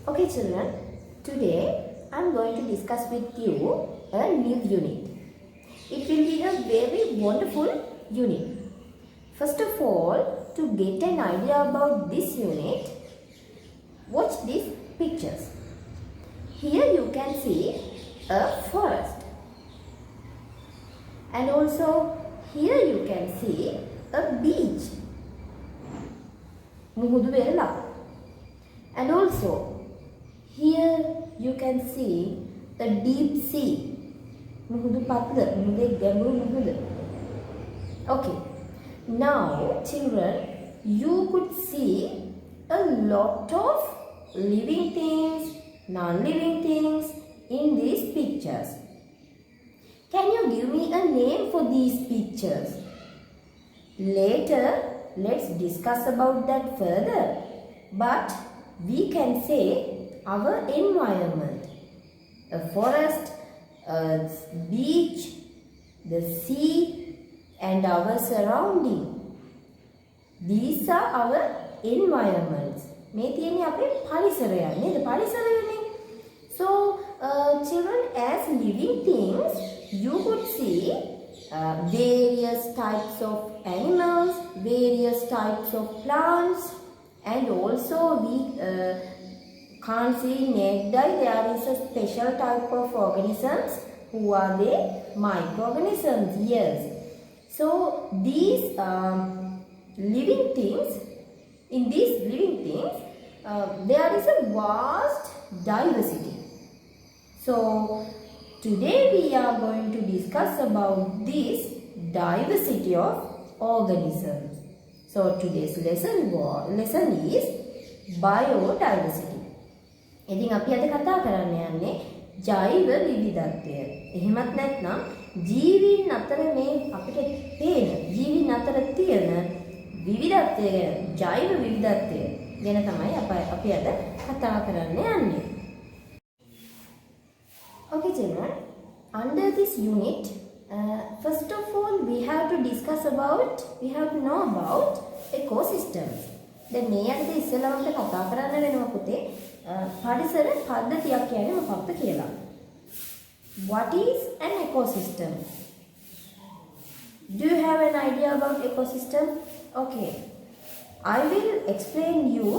Okay children, today I am going to discuss with you a new unit. It will be a very wonderful unit. First of all, to get an idea about this unit, watch these pictures. Here you can see a forest, and also here you can see a beach, Muhudu Vella, and also here you can see a deep sea, Muhudu Patla, Muhudu Gamuru Muhudu. Okay, now children, you could see a lot of living things, non-living things in these pictures. Can you give me a name for these pictures? Later, let's discuss about that further. But we can say our environment, a forest, a beach, the sea, and our surrounding. These are our environments. මේ තියෙන්නේ අපේ පරිසරය නේද? පරිසරයනේ. So children, as living things, you could see various types of animals, various types of plants, and also we can't see naked eye. There is a special type of organisms. Who are they? Microorganisms. Yes. So these living things, in these living things, there is a vast diversity. So today we are going to discuss about this diversity of organisms. So today's lesson is biodiversity. ඉතින් අපි අද කතා කරන්න යන්නේ ජෛව විවිධත්වය. එහෙමත් නැත්නම් ජීවීන් අතර මේ අපිට පේන ජීවීන් අතර තියෙන විවිධත්වය ගැන, ජෛව විවිධත්වය ගැන තමයි අපි අද කතා කරන්න යන්නේ. Okay children, under this unit, first of all we have to know about ecosystems. දැන් මේ අද ඉස්සෙල්ලාම අපිට කතා කරන්න වෙනවා පුතේ පරිසර පද්ධතියක් කියන්නේ මොකක්ද කියලා. What is an ecosystem? Do you have an idea about ecosystem? Okay, I will explain you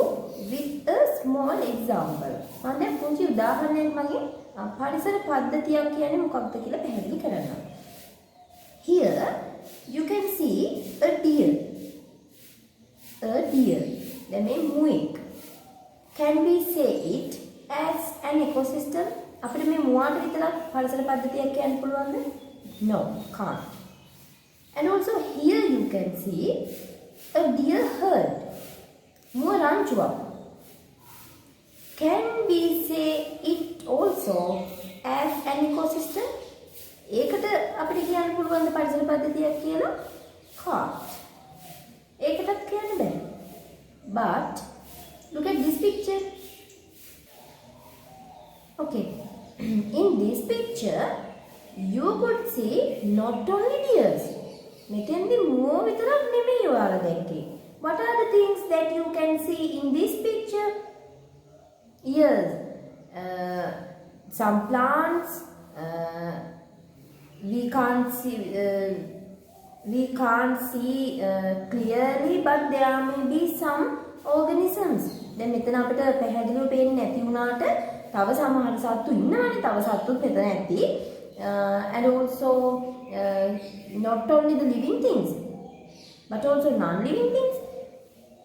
with a small example. මම දැන් පුංචි උදාහරණයක් මගින් පරිසර පද්ධතියක් කියන්නේ මොකක්ද කියලා පැහැදිලි කරන්නම්. Here you can see a deer. දැන් මේ මුවෙක්. Can we say it as an ecosystem? අපිට මේ මුවාට විතරක් පරිසර පද්ධතියක් කියන්න පුළුවන්ද? No, can't. And also here you can see a deer herd. මුව රංචුවක්. Can we say it also as an ecosystem? ඒකට අපිට කියන්න පුළුවන්ද පරිසර පද්ධතියක් කියලා? Can't. ඒකටත් කියන්න බෑ. But look at this picture. Okay, in this picture you could see not only deers. මෙතෙන්දි මුව විතරක් නෙමෙයි ඔයාලා දැක්කේ. What are the things that you can see in this picture? Yes, some plants. We can't see clearly, but there may be some organisms. දැන් මෙතන අපිට පැහැදිලිව පේන්නේ නැති වුණාට තව සමහර සත්තු ඉන්නවානේ. තව සත්තුත් මෙතන ඇති. And also not only the living things, but also non-living things.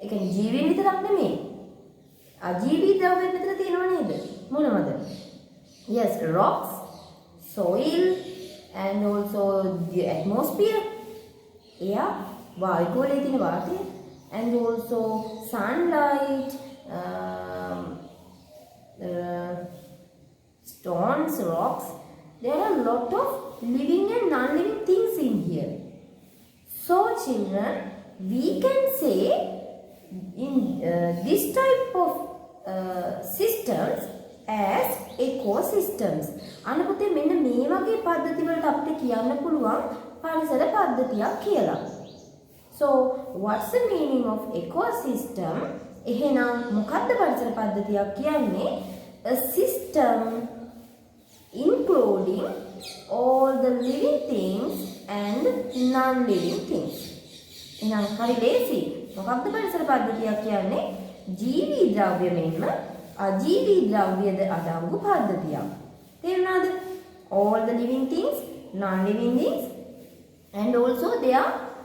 ඒ කියන්නේ ජීවීන් විතරක් නෙමෙයි. අජීවී ද්‍රව්‍ය මෙතන තියෙනව නේද? මොනවද? Yes, rocks, soil, and also the atmosphere. Air, වායුගෝලයේ තියෙන වාතය, and also sunlight, stones, rocks. There are a lot of living and non-living things in here. So children, we can say in this type of systems as ecosystems. අන්න පුතේ මෙන්න මේ වගේ පද්ධති වලට අපිට කියන්න පුළුවන් පරිසර පද්ධතියක් කියලා. So what's the meaning of ecosystem? එහෙනම් මොකද්ද පරිසර පද්ධතියක් කියන්නේ? A system including all the living things and non-living things. එහෙනම් හරි ලේසි. මොකක්ද පරිසර පද්ධතියක් කියන්නේ? ජීවී ද්‍රව්‍ය මෙන්ම අජීවී ද්‍රව්‍යද අඩංගු පද්ධතියක්. තේරුණාද? All the living things, non-living things and also their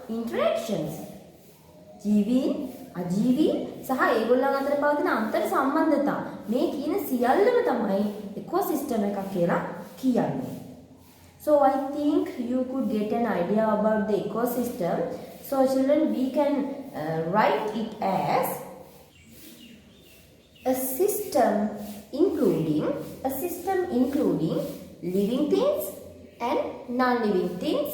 interactions. ජීවීන්, අජීවීන් සහ ඒගොල්ලන් අතර පවතින අන්තර් සම්බන්ධතා මේ කියන සියල්ලම තමයි ecosystem එකක් කියලා කියන්නේ. So I think you could get an idea about the ecosystem. So children, we can write it as a system including living things and non-living things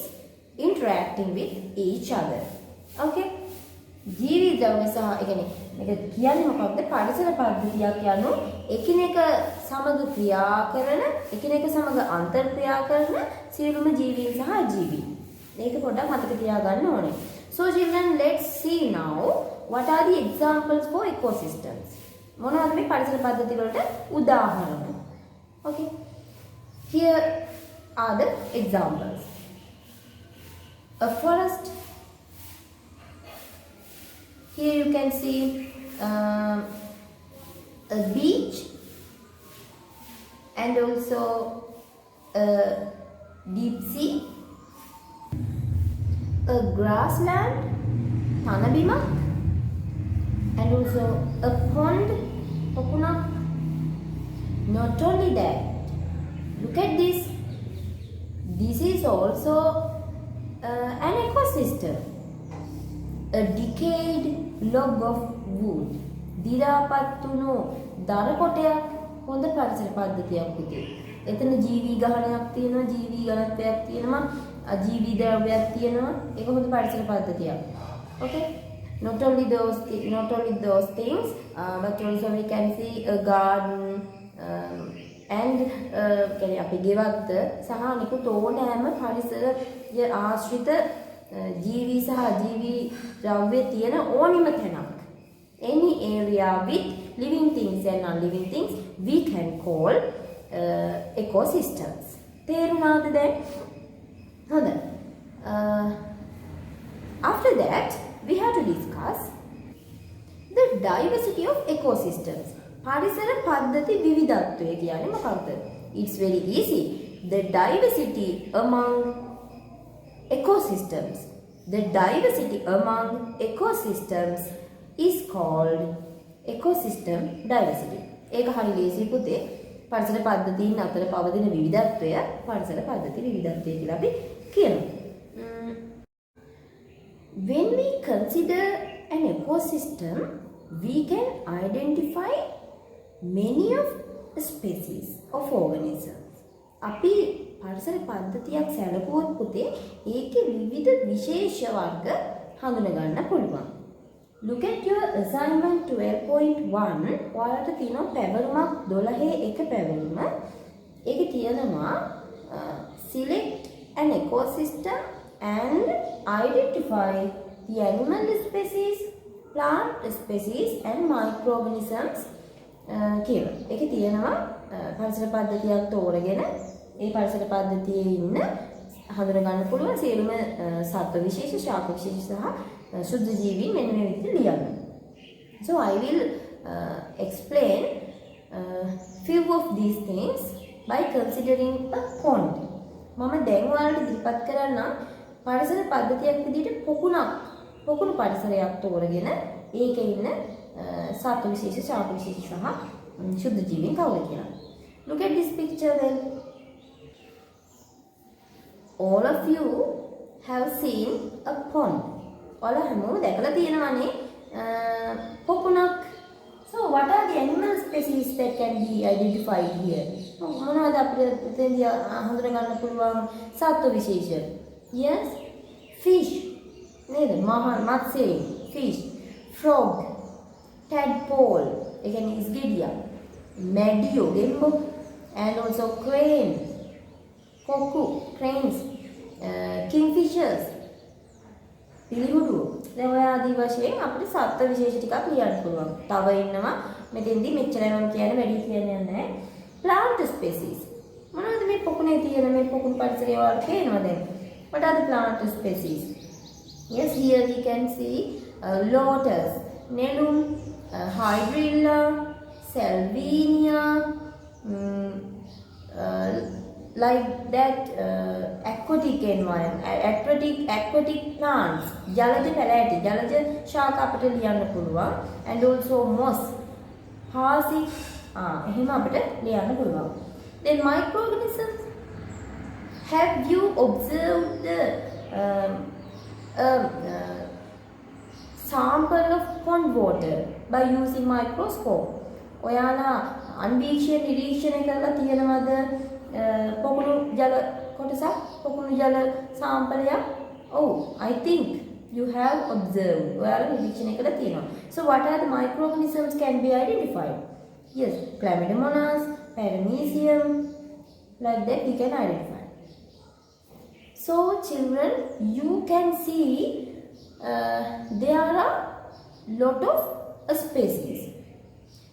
interacting with each other. Okay? ජීවී ද්‍රව්‍ය සහ ඒ කියන්නේ මේක කියන්නේ මොකක්ද? පරිසර පද්ධතියක් යනු එකිනෙක සමග ක්‍රියා කරන, එකිනෙක සමග අන්තර් ක්‍රියා කරන සියලුම ජීවීන් සහ අජීවීන්. මේක පොඩ්ඩක් මතක තියාගන්න ඕනේ. So children, let's see now what are the examples for ecosystems. මොනවද මේ පරිසර පද්ධති වලට උදාහරණ? Okay. Here are the examples. A forest. Here you can see a beach and also a deep sea, a grassland, තනබිමක්, and also a pond, පොකුණක්. Not only that, look at this. This is also an ecosystem. A decayed log of wood. දිරාපත්තුණු දර කොටයක් හොඳ පරිසර පද්ධතියක් පුතේ. එතන ජීවී ගහණයක් තියෙනවා, ජීවී ඝනත්වයක් තියෙනවා, අජීවී ද්‍රව්‍යයක් තියෙනවා. ඒක හොඳ පරිසර පද්ධතියක්. Okay? Not only those things, but also we can see a garden and කියන්නේ අපි ගෙවත්ත සහ නිකුත් ඕනෑම පරිසරය ආශ්‍රිත ජීවී සහ අජීවී ද්‍රව්‍ය තියෙන ඕනිම තැනක්. Any area with living things and non-living things we can call ecosystems. තේරුණාද දැන්? හොඳයි. After that we have to discuss the diversity of ecosystems. පරිසර පද්ධති විවිධත්වය කියන්නේ මොකක්ද? It's very easy. The diversity among ecosystems. The diversity among ecosystems is called ecosystem diversity. ඒක හරි ලේසි පුතේ. පරිසර පද්ධතීන් අතර පවතින විවිධත්වය පරිසර පද්ධති විවිධත්වය කියලා අපි කියනවා. When we consider an ecosystem, we can identify many of the species of organisms. අපි පරිසර පද්ධතියක් සැලකුවොත් පුතේ ඒකේ විවිධ විශේෂ වර්ග හඳුනා ගන්න පුළුවන්. Look at your assignment 12.1. ඔයාලට තියෙනවා පැවරුමක් 12 එක පැවරුම. ඒකේ තියෙනවා select an ecosystem and identify the animal species, plant species and microorganisms කියලා. ඒකේ තියෙනවා පරිසර පද්ධතියක් තෝරගෙන ඒ පරිසර පද්ධතියේ ඉන්න හඳුනා ගන්න පුළුවන් සියලුම සත්ත්ව විශේෂ, ශාක විශේෂ සහ සුද්ධ ජීවීන් මෙන්න මේ විදිහට ලියන්න. So I will explain few of these things by considering a pond. මම දැන් ඔයාලට ඉදිරිපත් කරන්නම් පරිසර පද්ධතියක් විදිහට පොකුණු පරිසරයක් තෝරගෙන ඒකේ ඉන්න සත්ත්ව විශේෂ, ශාක විශේෂ සහ සුද්ධ ජීවීන් කවුද කියලා. Look at this picture then. All of you have seen a pond. ඔයාලා හැමෝම දැකලා තියෙනවානේ පොකුණක්. So what are the animal species that can be identified here? මොනවද අපිට එතෙන්දී හඳුනා ගන්න පුළුවන් සත්ත්ව විශේෂ? Yes, fish. නේද? මත්ස්‍ය, fish, frog, tadpole, ඒ කියන්නේ ඉස්ගෙඩියා, meadow, ගෙම්බෝ, and also crane, කොක්කු, cranes, kingfishers, පිළිහුඩුව. දැන් ඔය ආදී වශයෙන් අපිට සත්ත්ව විශේෂ ටිකක් ලියන්න පුළුවන්. තව ඉන්නවා මෙතෙන්දී මෙච්චරයි මම කියන්නේ වැඩි කියන්නේ නැහැ. plant species. මොනවද මේ පොකුණේ තියෙන මේ පොකුණු පරිසරය වලට පේනවා දැන්. What are the plant species? Yes, here we can see lotus, nelum, hydrilla, salvinia, like that aquatic environment, aquatic plants, ජලජ පැලෑටි, ජලජ ශාක අපිට ලියන්න පුළුවන්. And also moss, hasi, එහෙම අපිට ලියන්න පුළුවන්. Then microorganisms. Have you observed the sample of pond water by using microscope? ඔයාලා අන්වීක්ෂණ නිරීක්ෂණය කරලා තියෙනවද පොකුණු ජල කොටසක් පොකුණු ජල සාම්පලයක්? Oh, I think you have observed. ඔයාලා නිරීක්ෂණය කරලා තියෙනවා. So what are the microorganisms can be identified? Yes, Chlamydomonas, Paramecium, like that we can identify. So children, you can see there are lot of species.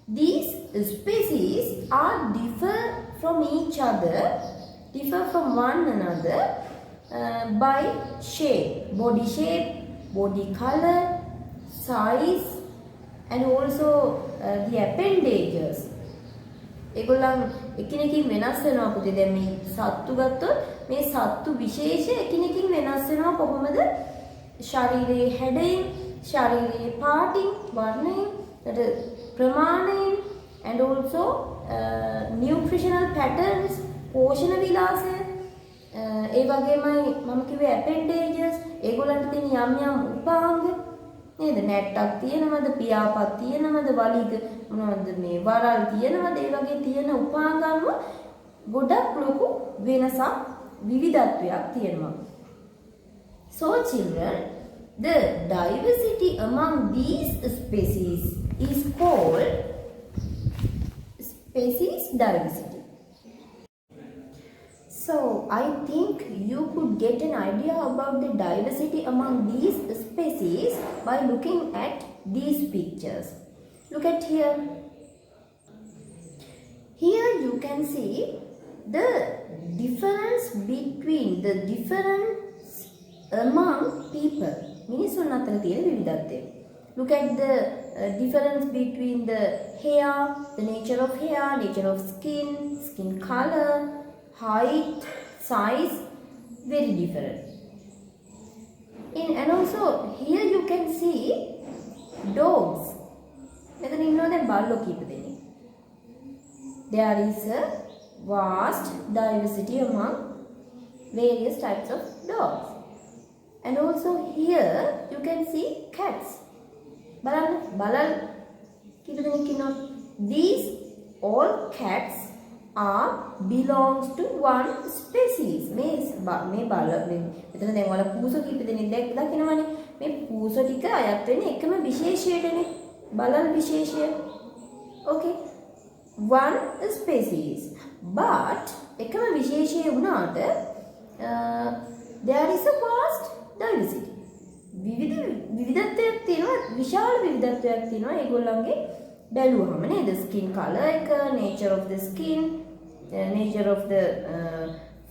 These species are differ from each other, differ from one another by shape, body color, size, and also the appendages. ඒගොල්ලන් එකිනෙකින් වෙනස් වෙනවා පුතේ. දැන් මේ සත්තු ගත්තොත් මේ සත්තු විශේෂ එකිනෙකින් වෙනස් වෙනවා කොහොමද? ශරීරයේ හැඩයෙන්, ශරීරයේ පාටින්, වර්ණයෙන්, ප්‍රමාණයෙන්, and also nutritional patterns, පෝෂණ විලාසය, ඒ වගේමයි මම කිව්වේ appendages, ඒගොල්ලන්ට තියෙන යම් යම් උපාංග නේද? නැට්ටක් තියෙනවද, පියාපත් තියෙනවද, වලිග මොනවද මේ වරල් තියෙනවද? ඒ වගේ තියෙන උපාංග අනුව ගොඩක් ලොකු වෙනසක් විවිධත්වයක් තියෙනවා. So children, the diversity among these species is called species diversity. So I think you could get an idea about the diversity among these species by looking at these pictures. Look at here. Here you can see the difference between the difference among people. මිනිසුන් අතර තියෙන විවිධත්වය. Look at the difference between the hair, the nature of hair, nature of skin, skin color, height, size, very different. And also here you can see dogs. මෙතන ඉන්නවා දැන් බල්ලෝ කීප දෙනෙක්. There is a vast diversity among various types of dogs. And also here you can see cats. බලන්න කීප දෙනෙක් ඉන්නවා. These all cats are belongs to one species. මේ බල මෙතන දැන් ඔයාලා පූසෝ කීප දෙනෙක් දකිනවනේ. මේ පූසෝ ටික අයත් වෙන්නේ එකම විශේෂයටනේ. බලල් විශේෂය. Okay. One species. But එකම විශේෂය වුණාට there is a vast diversity. විවිධත්වයක් තියෙනවා, විශාල විවිධත්වයක් තියෙනවා ඒගොල්ලන්ගේ බැලුවහම නේද? Skin color එක, nature of the skin, nature of the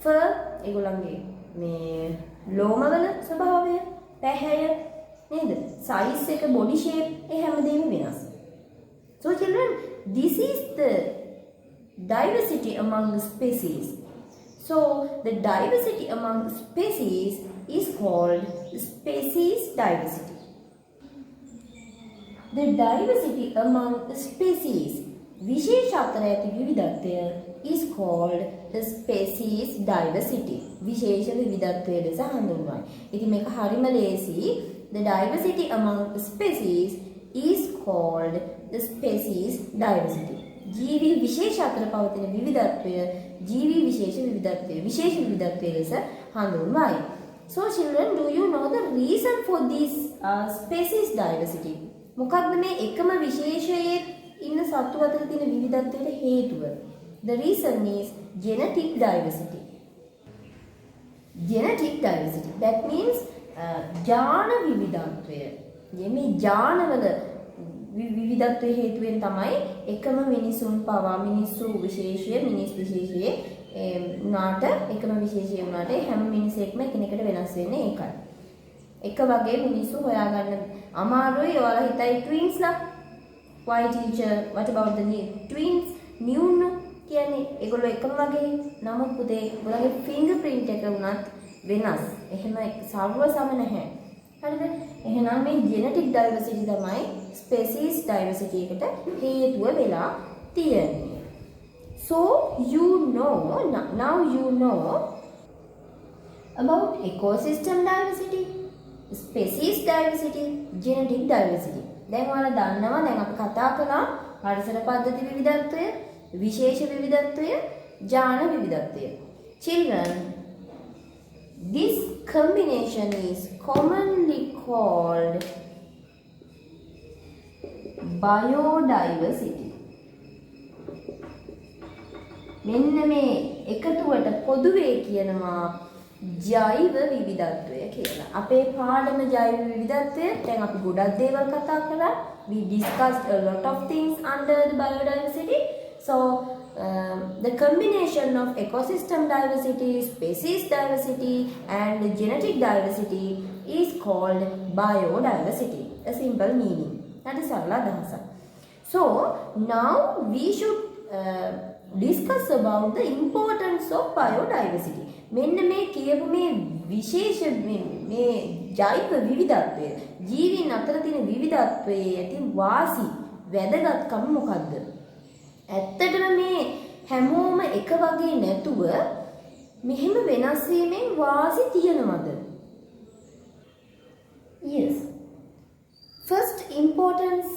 fur, ඒගොල්ලන්ගේ මේ ලෝමවල ස්වභාවය, පැහැය නේද? size එක, body shape, ඒ හැමදේම වෙනස්. So children, this is the diversity among the species. So the diversity among the species is called species diversity. The diversity among the species, විශේෂ අතර ඇති විවිධත්වය, is called the species diversity. විශේෂ විවිධත්වය ලෙස හඳුන්වයි. ඉතින් මේක හරිම ලේසි. The diversity among the species is called the species diversity. ජීවි විශේෂ අතර පවතින විවිධත්වය ජීවි විශේෂ විවිධත්වය ලෙස හඳුන්වයි. So children, do you know the reason for this species diversity? මොකක්ද මේ එකම විශේෂයේ ඉන්න සත්තු අතර තියෙන විවිධත්වයට හේතුව? The reason is genetic diversity. Genetic diversity. That means ජාන විවිධත්වය. මේ ජානවල විවිධත්වයේ හේතුවෙන් තමයි එකම මිනිසුන් පවා මිනිස්සු විශේෂය මිනිස් විශේෂයේ උනාට එකම විශේෂය උනාට හැම මිනිසෙක්ම එකිනෙකට වෙනස් වෙන්නේ ඒකයි. එක වගේ මිනිස්සු හොයාගන්න අමාරුයි. ඔයාලා හිතයි ට්වින්ස්ලා. Why teacher? What about the twins? නියුන් කියන්නේ ඒගොල්ලෝ එකම වගේ. නමුත් පුතේ ඔයාලගේ ෆින්ගර්ප්‍රින්ට් එක උනත් වෙනස්. එහෙම සර්ව සම නැහැ. හරිද? එහෙනම් මේ ජෙනටික් ඩයිවර්සිටි තමයි ස්පෙසිස් ඩයිවර්සිටි එකට හේතුව වෙලා තියෙන්නේ. So you know, now you know about ecosystem diversity, species diversity, genetic diversity. දැන් ඔයාලා දන්නවා දැන් අපි කතා කළා පරිසර පද්ධති විවිධත්වය, විශේෂ විවිධත්වය, ජාන විවිධත්වය. Children, this combination is commonly called biodiversity. මෙන්න මේ එකතුවට පොදුවේ කියනවා ජෛව විවිධත්වය කියලා. අපේ පාඩම ජෛව විවිධත්වය දැන් අපි ගොඩක් දේවල් කතා කළා. We discussed a lot of things under the biodiversity. So the combination of ecosystem diversity, species diversity and genetic diversity is called biodiversity. A simple meaning. That is all adhasa. So now we should discuss about the importance of biodiversity. මෙන්න මේ කියපු මේ විශේෂ මේ ජෛව විවිධත්වය ජීවීන් අතර තියෙන විවිධත්වයේ ඇති වාසි වැදගත්කම මොකද්ද? ඇත්තටම මේ හැමෝම එක වගේ නැතුව මෙහෙම වෙනස් වීමෙන් වාසි තියනවද? Yes. First importance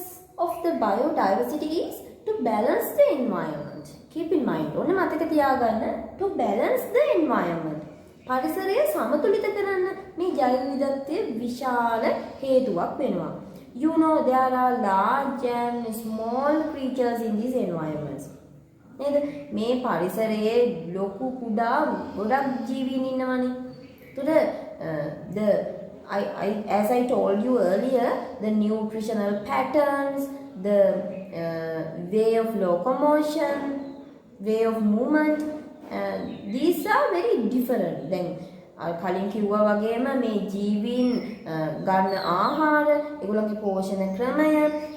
of the biodiversity is to balance the environment. Keep in mind, ඕනේ මතක තියාගන්න to balance the environment. පරිසරය සමතුලිත කරන්න මේ ජෛව විවිධත්වය විශාල හේතුවක් වෙනවා. You know there are large and small creatures in these environments. නේද? මේ පරිසරයේ ලොකු කුඩා ගොඩක් ජීවීන් ඉන්නවනේ. As I told you earlier, the nutritional patterns, the way of locomotion, way of movement, these are very different. Then කලින් කිව්වා වගේම මේ ජීවීන් ගන්න ආහාර, ඒගොල්ලන්ගේ පෝෂණ ක්‍රමය,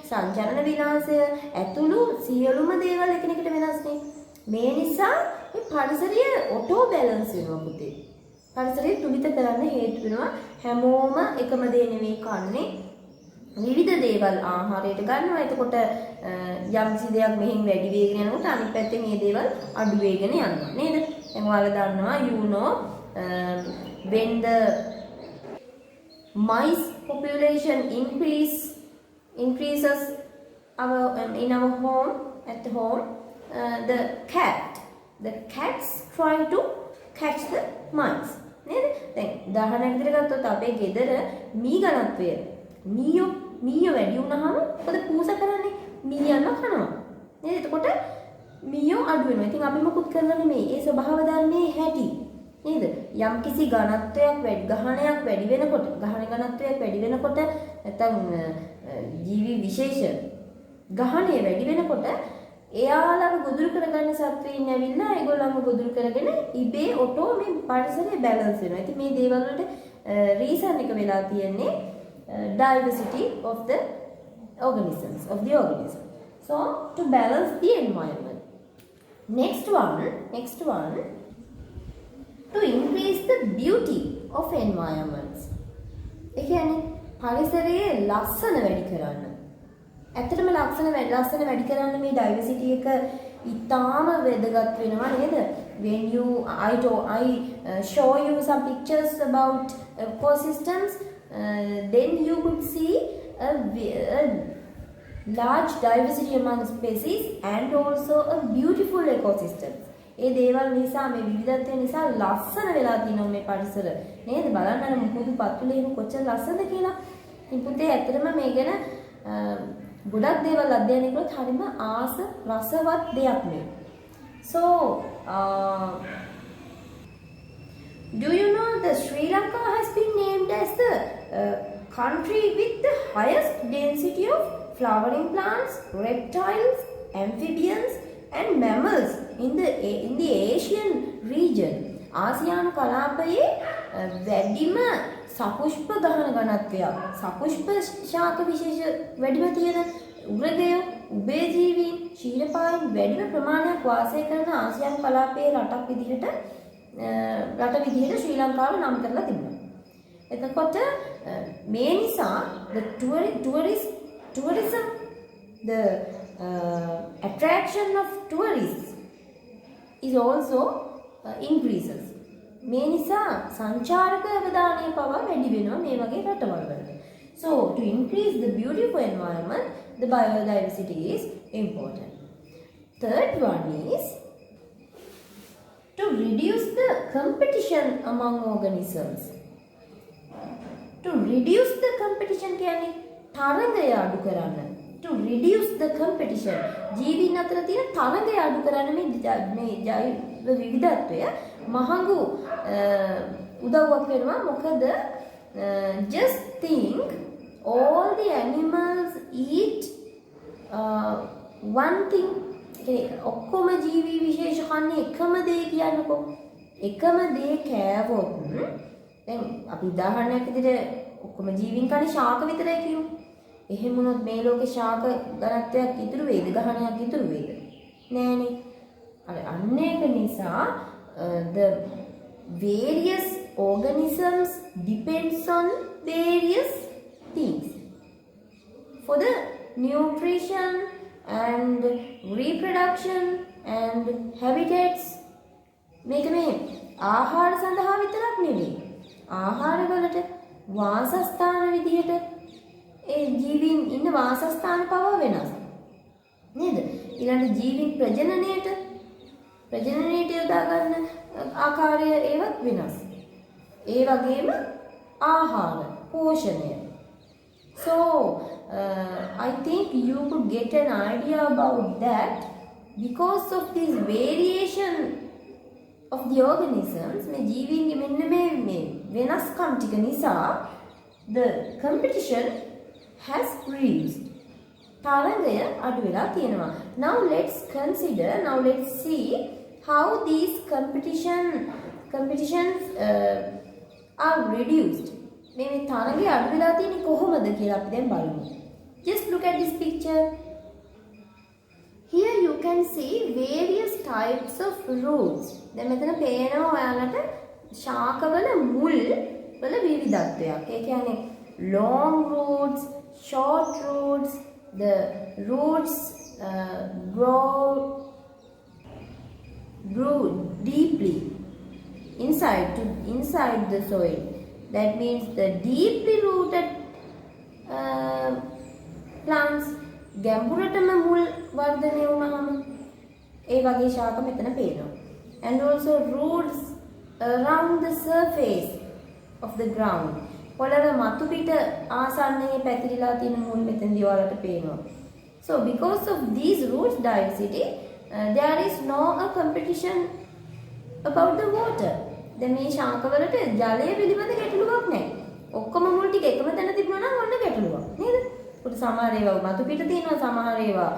සංචලන විලාසය ඇතුළු සියලුම දේවල් එකිනෙකට වෙනස්නේ. මේ නිසා මේ පරිසරය ඔටෝ බැලන්ස් වෙනවා පුතේ. පරිසරය තුලිත කරන්න හේතු වෙනවා. හැමෝම එකම දේ නෙවෙයි කන්නේ. විවිධ දේවල් ආහාරයට ගන්නවා. එතකොට යම්කිසි දෙයක් මෙහෙන් වැඩි වේගෙන යනකොට අනිත් පැත්තෙන් මේ දේවල් අඩු වේගෙන යනවා. නේද? දැන් ඔයාලා දන්නවා you know when the mice population increases in our home at home, the cats try to catch the mice. නේද? දැන් උදාහරණයක් විදිහට ගත්තොත් අපේ ගෙදර මී ගණත්වය මීයෝ වැඩි වුණාම මොකද පූස කරන්නේ? මීයන්ව කනවා. නේද? එතකොට මීයෝ අඩු වෙනවා. ඉතින් අපි මොකුත් කරලා නෙමෙයි. ඒ ස්වභාව ධර්මයේ හැටි. නේද? යම්කිසි ඝනත්වයක් ගහණයක් වැඩි වෙනකොට ඝනත්වයක් වැඩි වෙනකොට නැත්නම් ජීවි විශේෂ ගහණය වැඩි වෙනකොට එයාලව ගොදුරු කරගන්න සත්වයින් ඇවිල්ලා ඒගොල්ලන්ව ගොදුරු කරගෙන ඉබේ ඔටෝ මේ පරිසරය බැලන්ස් වෙනවා. ඉතින් මේ දේවල් වලට රීසන් එක වෙලා තියෙන්නේ diversity of the organism. So to balance the environment. Next one to increase the beauty of environments. ඒ කියන්නේ පරිසරයේ ලස්සන වැඩි කරන්න. ඇත්තටම ලස්සන වැඩි කරන්න මේ diversity එක ඉතාම වැදගත් වෙනවා නේද? When I show you some pictures about ecosystems, then you could see a large diversity among species and also a beautiful ecosystem. ඒ දේවල් නිසා මේ විවිධත්වය නිසා ලස්සන වෙලා තියෙනවා මේ පරිසර. නේද? බලන්න අර මුහුදු පතුලේ එහෙම කොච්චර ලස්සනද කියලා. ඉතින් පුතේ ඇත්තටම මේ ගැන ගොඩක් දේවල් අධ්‍යයනය කළොත් හරිම රසවත් දෙයක් මේ. So Do you know that Sri Lanka has been named as the country with the highest density of flowering plants, reptiles, amphibians and mammals in the Asian region? ආසියානු කලාපයේ වැඩිම සපුෂ්ප ගහන ඝනත්වයක් සපුෂ්ප ශාක විශේෂ වැඩිම තියෙන උරගය උභයජීවීන් ශීලපායන් වැඩිම ප්‍රමාණයක් වාසය කරන ආසියානු කලාපයේ රටක් විදිහට රට විදිහට ශ්‍රී ලංකාව නම් කරලා තිබුණා. එතකොට මේ නිසා the tourism the attraction of tourists is also increases. මේ නිසා සංචාරක අවධානය පවා වැඩි වෙනවා මේ වගේ රටවල් වලට. So to increase the beautiful environment, the biodiversity is important. Third one is to reduce the competition among organisms. To reduce the competition කියන්නේ තරඟය අඩු කරන්න. To reduce the competition. ජීවීන් අතර තියෙන තරඟය අඩු කරන්න මේ ජෛව විවිධත්වය මහඟු උදව්වක් වෙනවා. මොකද just think all the animals eat one thing. ඔක්කොම ජීවී විශේෂ කන්නේ එකම දේ කියන්නකෝ. එකම දේ කෑවොත් දැන් අපි උදාහරණයක් විදිහට ඔක්කොම ජීවීන් කන්නේ ශාක විතරයි කියමු. එහෙම වුණොත් මේ ලෝකේ ශාක ගණත්වයක් ඉතුරු වෙයිද? ගහණයක් ඉතුරු වෙයිද? නෑනේ. අන්න ඒක නිසා the various organisms depends on various things for the nutrition and reproduction and habitats. මේක මේ ආහාර සඳහා විතරක් නෙවෙයි. ආහාර වලට වාසස්ථාන විදිහට ඒ ජීවීන් ඉන්න වාසස්ථාන පවා වෙනස්. නේද? ඊළඟ ජීවීන් ප්‍රජනනයට යොදා ගන්න ආකාරය ඒවත් වෙනස්. ඒ වගේම ආහාර, පෝෂණය. So I think you could get an idea about that because of this variation of the organisms. මේ ජීවීන්ගේ මෙන්න මේ වෙනස්කම් ටික නිසා the competition has reduced. තරඟය අඩු වෙලා තියෙනවා. Now let's see how these competitions are reduced. මේ තරඟය අඩු වෙලා තියෙන්නේ කොහොමද කියලා අපි දැන් බලමු. Just look at this picture. Here you can see various types of roots. දැන් මෙතන පේනවා ඔයාලට ශාකවල මුල් වල විවිධත්වයක්. ඒ කියන්නේ long roots, short roots, the roots grow deeply inside the soil. That means the deeply rooted plants ගැඹුරටම මුල් වර්ධනය වුණාම ඒ වගේ ශාක මෙතන පේනවා. And also roots around the surface of the ground. පොළව මතු පිට ආසන්නයේ පැතිරිලා තියෙන මුල් මෙතනදී ඔයාලට පේනවා. So because of these roots diversity, there is no competition about the water. දැන් මේ ශාකවලට ජලය පිළිබඳ ගැටලුවක් නැහැ. ඔක්කොම මුල් ටික එකම තැන තිබුණා නම් ඔන්න ගැටලුවක් නේද? උට සමහර ඒවා මතු පිට තියෙනවා, සමහර ඒවා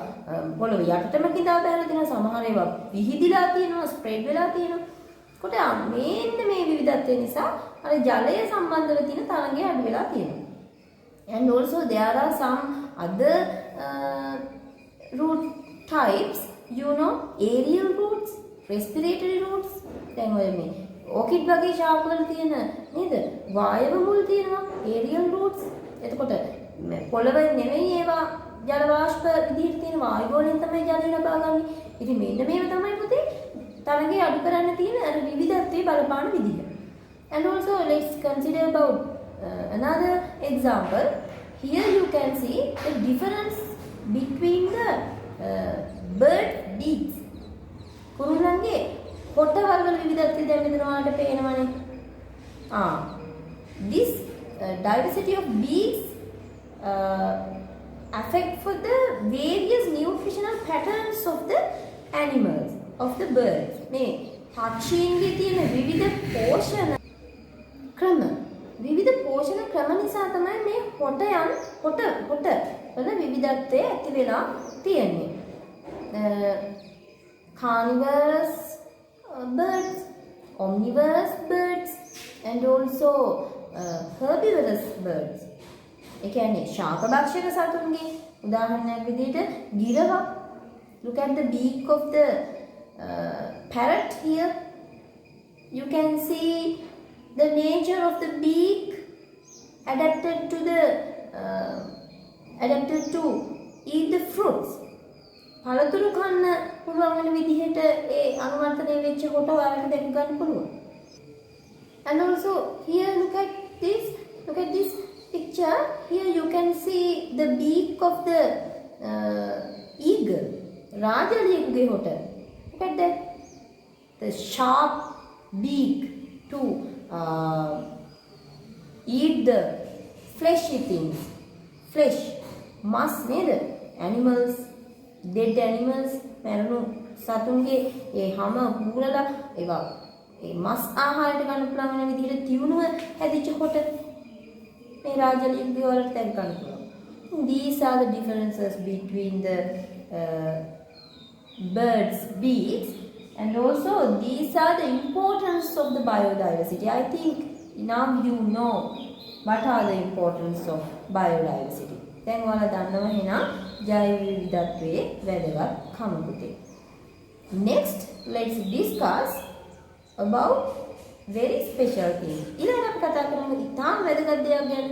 පොළොව යටටම කිඳා බැලලා තියෙනවා, සමහර ඒවා විහිදිලා තියෙනවා, ස්ප්‍රෙඩ් වෙලා තියෙනවා. කොට මෙන්න මේ විවිධත්වය නිසා අර ජලය සම්බන්ධව තියෙන තරංගය අඩු වෙලා තියෙනවා. And also there are some other root types, you know, aerial roots, respiratory roots. දැන් ඔය මේ ඕකිඩ් වගේ ශාකවල තියෙන නේද? වායව මුල් තියෙනවා, aerial roots. එතකොට පොළවේ නෙවෙයි ඒවා ජල වාෂ්ප විදිහට තියෙන වායු වලින් තමයි ජලය ලබා ගන්න. ඉතින් මෙන්න මේව තමයි පුතේ තරංගය අඩු කරන්න තියෙන අර විවිධත්වයේ බලපාන විදිහ. And also let's consider about another example. Here you can see the difference between the bird beaks. කුරුල්ලන්ගේ කොටවල් වල විවිධත්වය දැන් මෙතන ඔයාලට පේනවනේ. This diversity of beaks affect for the various nutritional patterns of the animals, of the birds. මේ පක්ෂීන්ගේ තියෙන විවිධ පෝෂණ හොට වල විවිධත්වය ඇති වෙලා තියෙන්නේ. Carnivorous birds, omnivorous birds and also herbivorous birds. ඒ කියන්නේ ශාකභක්ෂක සතුන්ගේ උදාහරණයක් විදිහට ගිරවා. Look at the beak of the parrot here. You can see the nature of the beak adapted to eat the fruits. පළතුරු කන්න පුළුවන් වෙන විදිහට ඒ අනුවර්තනය වෙච්ච කොට ඔයාලට දැක ගන්න පුළුවන්. And also here look at this picture. Here you can see the beak of the eagle. රාජලියගේ හොට. Look at that. The sharp beak to eat the fleshy things. Flesh, mass නේද? Animals, dead animals, මරණු සතුන්ගේ ඒ හැම පූරලා ඒවා ඒ මස් ආහාරයට ගන්න පුළුවන් වෙන විදිහට තියුණුව හැදිච්ච කොට මේ රාජලියගේ වලට දැන් ගන්න පුළුවන්. These are the differences between the birds' beaks, and also these are the importance of the biodiversity. I think now you know what are the importance of biodiversity. දැන් ඔයාලා දන්නවා එහෙනම් ජෛව විවිධත්වයේ වැදගත්කම පුතේ. Next, let's discuss about very special thing. ඊළඟට අපි කතා කරමු ඉතාම වැදගත් දෙයක් ගැන.